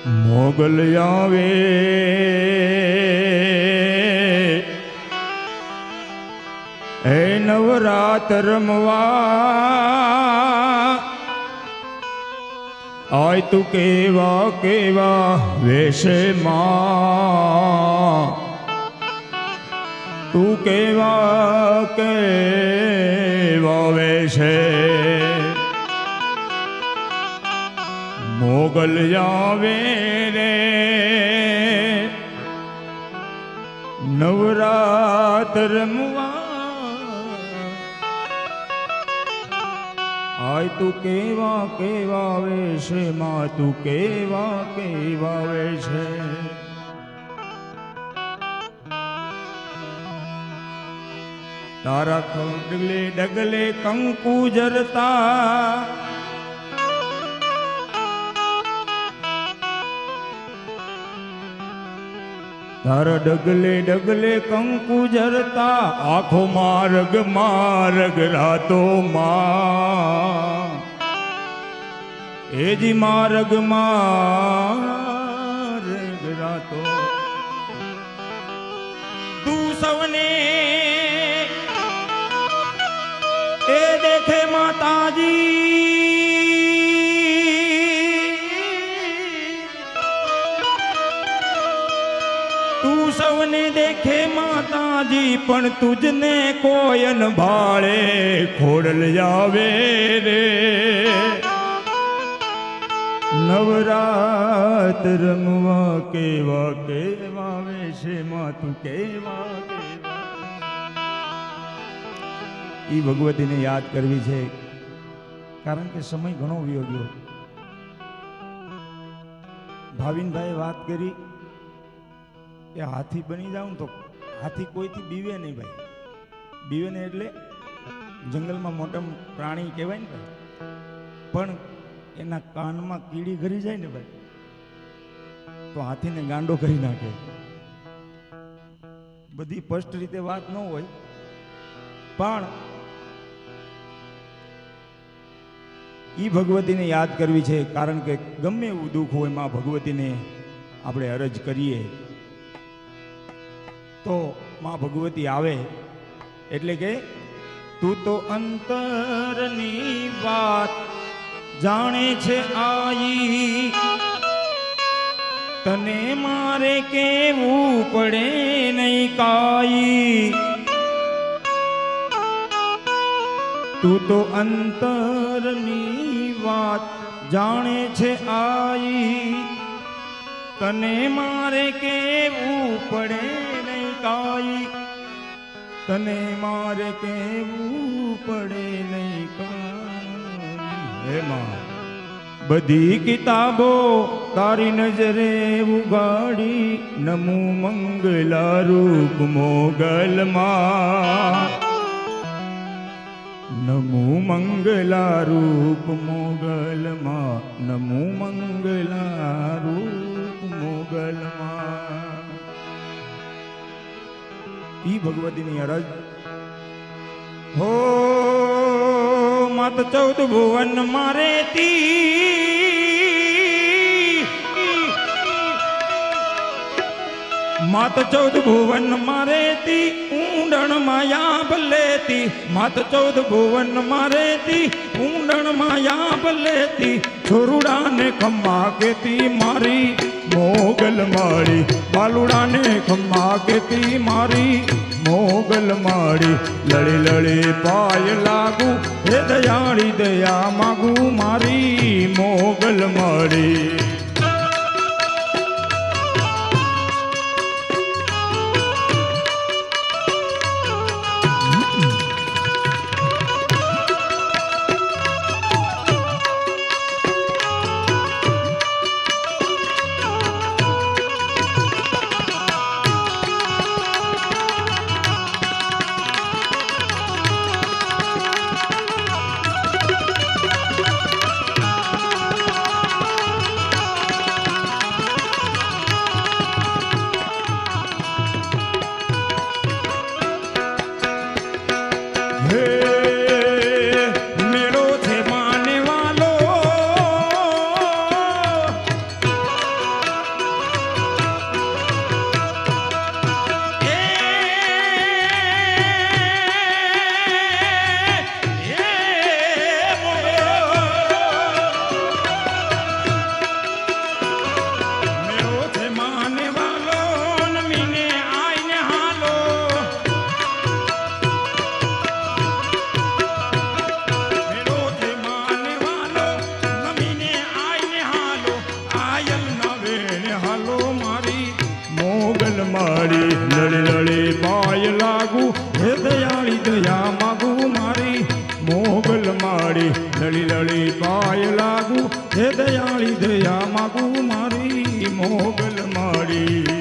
મોગલ આવે હે નવરાત રમવા આય તું કેવા કેવા વેશે માં તું કેવા કેવા વેશે મોગલ આવે રે નવરાત રમવા આય તું કેવા કેવા વેશે માં તું કેવા કેવા વેશે તારા ડગલે ડગલે કંકુ જરતા તારા ડગલે ડગલે કંકુ જરતા આખો માર્ગ માર્ગ રાતો માં એજી માર્ગ માર્ગ રાતો તું સવને એ દેખે માતાજી તું સૌને દેખે માતાજી પણ તુજને કોયન ભાળે ખોડલ આવે રે નવરાત રમવા કેવા કેવા વેશે માં તું કેવા કેવા ઈ ભગવતીને યાદ કરવી છે કારણ કે સમય ઘણો વયો ગયો ભાવિનભાઈ વાત કરી કે હાથી બની જાઉં તો હાથી કોઈથી બીવે નહીં ભાઈ બીવે ને એટલે જંગલમાં મોટા પ્રાણી કહેવાય ને ભાઈ પણ એના કાનમાં કીડી ઘરી જાય ને ભાઈ તો હાથીને ગાંડો કરી નાખે બધી સ્પષ્ટ રીતે વાત ન હોય પણ ઈ ભગવતીને યાદ કરવી છે કારણ કે ગમે એવું દુઃખ હોય માં ભગવતીને આપણે અરજ કરીએ તો માં ભગવતી આવે એટલે કે તું તો અંતરની વાત જાણે છે આઈ તને મારે કેવું પડે નહીં કાઈ તું તો અંતરની વાત જાણે છે આઈ તને મારે કેવું પડે કાઈ તને મારે કેવું પડે નહીં કાઈ એમાં બધી કિતાબો તારી નજરે ઉગાડી નમો મંગલા રૂપ મોગલમાં નમો મંગલા રૂપ મોગલમાં નમો મંગલા રૂપ મોગલમાં ઈ ભગવતીની અરજ હો મત 14 ભુવન મારે તી મત 14 ભુવન મારે તી ઊંડણ માયા ભલેતી મત 14 ભુવન મારે તી ઊંડણ માયા ભલેતી છોરુડાને ખમ્મા કેતી મારી મોગલ માળી બાલુડાને ખમ્મા કેતી મારી મોગલ માળી લળી લળી પાય લાગુ હે દયાળી દયા માગુ મારી મોગલ માળી મારી લડી લડી પાય લાગુ હે દયાળી દયા માગુ મારી મોગલ મારી લડી લડી પાય લાગુ હે દયાળી દયા માગુ મારી મોગલ મારી